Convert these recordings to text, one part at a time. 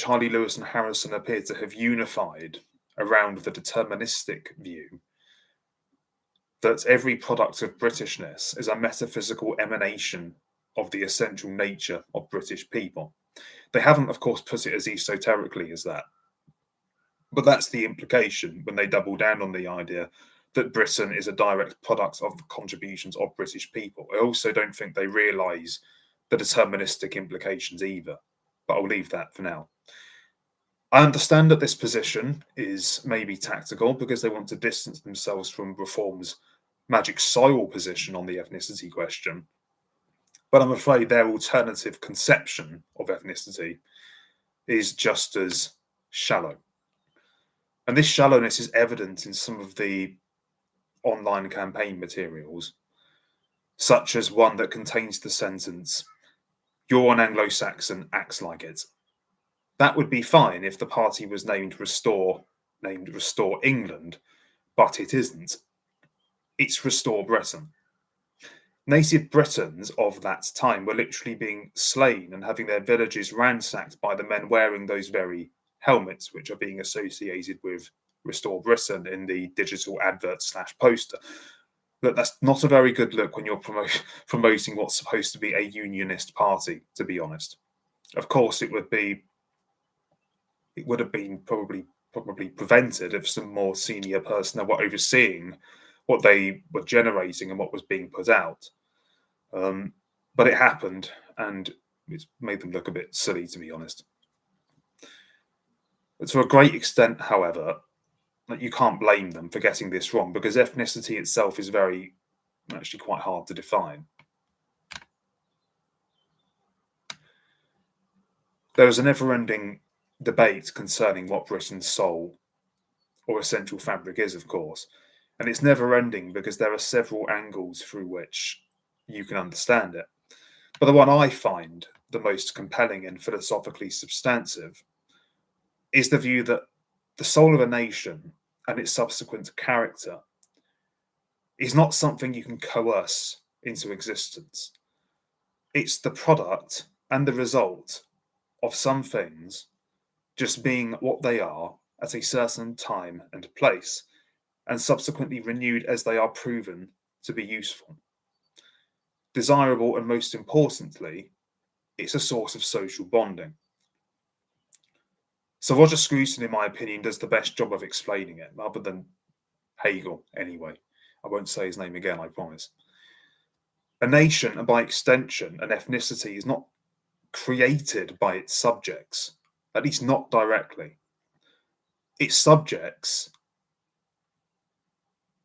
Charlie Lewis and Harrison appear to have unified around the deterministic view that every product of Britishness is a metaphysical emanation of the essential nature of British people. They haven't, of course, put it as esoterically as that, but that's the implication when they double down on the idea that Britain is a direct product of the contributions of British people. I also don't think they realise the deterministic implications either, but I'll leave that for now. I understand that this position is maybe tactical because they want to distance themselves from Reform's magic soil position on the ethnicity question, but I'm afraid their alternative conception of ethnicity is just as shallow. And this shallowness is evident in some of the online campaign materials, such as one that contains the sentence, "You're an Anglo-Saxon, acts like it." That would be fine if the party was named Restore England, but it isn't. It's Restore Britain. Native Britons of that time were literally being slain and having their villages ransacked by the men wearing those very helmets, which are being associated with Restore Britain in the digital advert / poster. Look, that's not a very good look when you're promoting what's supposed to be a unionist party, to be honest. Of course, it would have been probably prevented if some more senior personnel were overseeing what they were generating and what was being put out. But it happened, and it's made them look a bit silly, to be honest. But to a great extent, however, you can't blame them for getting this wrong, because ethnicity itself is actually quite hard to define. There is a never-ending debate concerning what Britain's soul or essential fabric is, of course, and it's never-ending because there are several angles through which you can understand it. But the one I find the most compelling and philosophically substantive is the view that the soul of a nation and its subsequent character is not something you can coerce into existence. It's the product and the result of some things just being what they are at a certain time and place, and subsequently renewed as they are proven to be useful, desirable, and most importantly, it's a source of social bonding. So Roger Scruton, in my opinion, does the best job of explaining it, other than Hegel, anyway. I won't say his name again, I promise. A nation, and by extension, an ethnicity, is not created by its subjects, at least not directly. Its subjects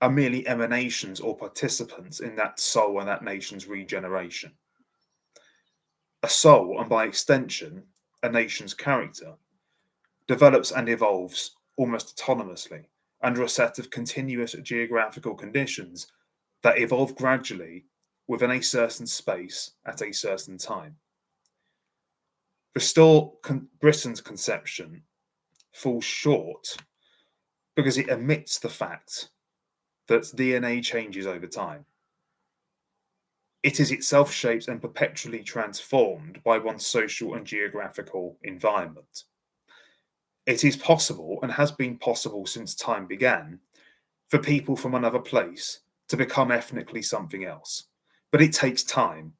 are merely emanations or participants in that soul and that nation's regeneration. A soul, and by extension, a nation's character, develops and evolves almost autonomously under a set of continuous geographical conditions that evolve gradually within a certain space at a certain time. Restore Britain's conception falls short because it omits the fact that DNA changes over time. It is itself shaped and perpetually transformed by one's social and geographical environment. It is possible, and has been possible since time began, for people from another place to become ethnically something else. But it takes time,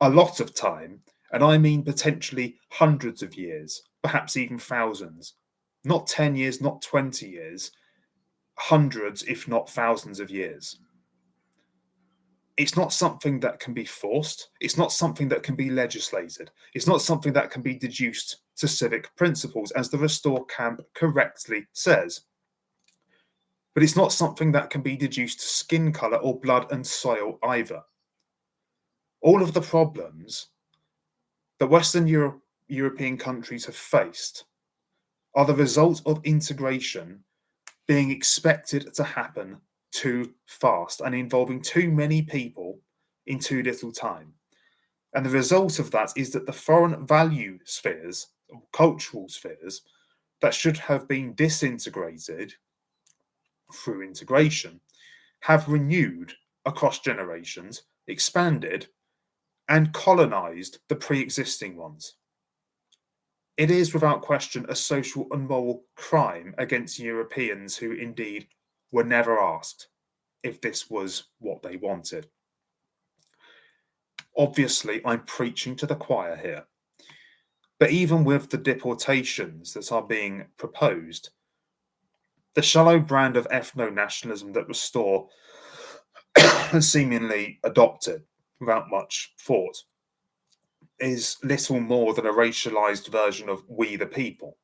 a lot of time, and I mean potentially hundreds of years, perhaps even thousands. Not 10 years, not 20 years, hundreds, if not thousands of years. It's not something that can be forced. It's not something that can be legislated. It's not something that can be deduced to civic principles, as the Restore camp correctly says. But it's not something that can be deduced to skin colour or blood and soil either. All of the problems that Western European countries have faced are the result of integration being expected to happen too fast and involving too many people in too little time. And the result of that is that the foreign value spheres, or cultural spheres, that should have been disintegrated through integration, have renewed across generations, expanded, and colonized the pre-existing ones. It is without question a social and moral crime against Europeans who indeed were never asked if this was what they wanted. Obviously, I'm preaching to the choir here. But even with the deportations that are being proposed, the shallow brand of ethno-nationalism that Restore has seemingly adopted without much thought is little more than a racialized version of we the people.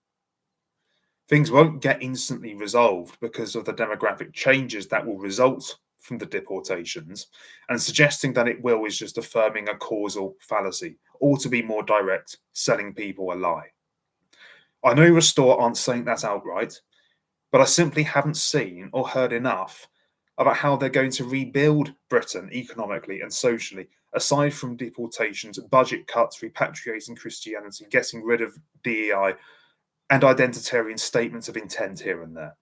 Things won't get instantly resolved because of the demographic changes that will result from the deportations, and suggesting that it will is just affirming a causal fallacy, or to be more direct, selling people a lie. I know Restore aren't saying that outright, but I simply haven't seen or heard enough about how they're going to rebuild Britain economically and socially, aside from deportations, budget cuts, repatriating Christianity, getting rid of DEI, and identitarian statements of intent here and there.